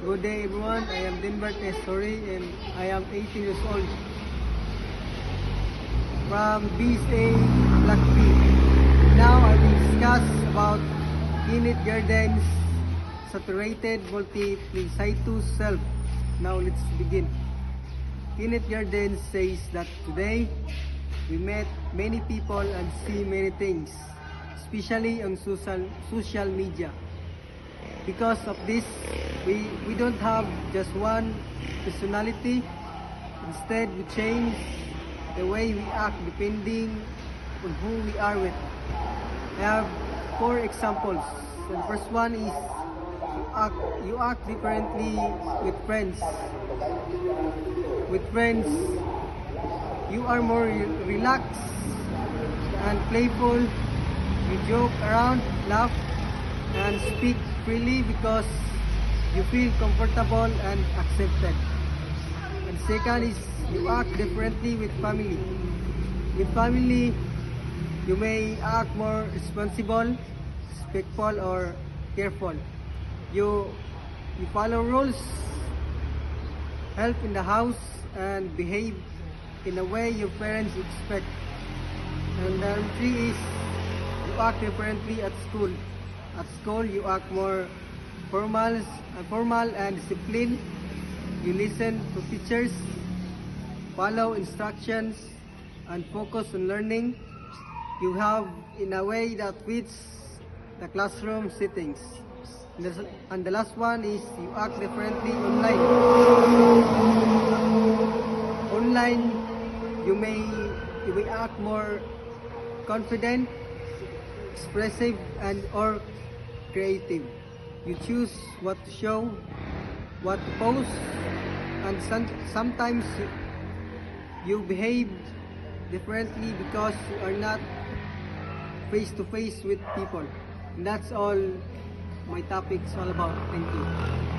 Good day everyone, I am Dinbert Nestori and I am 18 years old from BSA Blackfeet. Now I will discuss about Init Gardens Saturated Multiplicitous Self. Now let's begin. Init Gardens says that today we met many people and see many things, especially on social media. Because of this, we don't have just one personality. Instead, we change the way we act depending on who we are with. I have 4 examples. The first one is you act differently with friends. With friends, you are more relaxed and playful. You joke around, laugh, and speak freely because you feel comfortable and accepted. And second is you act differently with family. With family, you may act more responsible, respectful, or careful. You follow rules, help in the house, and behave in a way your parents expect. And number 3 is you act differently at school. At school, you act more formal and disciplined. You listen to teachers, follow instructions, and focus on learning. You have in a way that fits the classroom settings. And the last one is you act differently online. Online, you may act more confident, expressive, or creative. You choose what to show, what to post, and sometimes you behave differently because you are not face to face with people. And that's all my topic is all about. Thank you.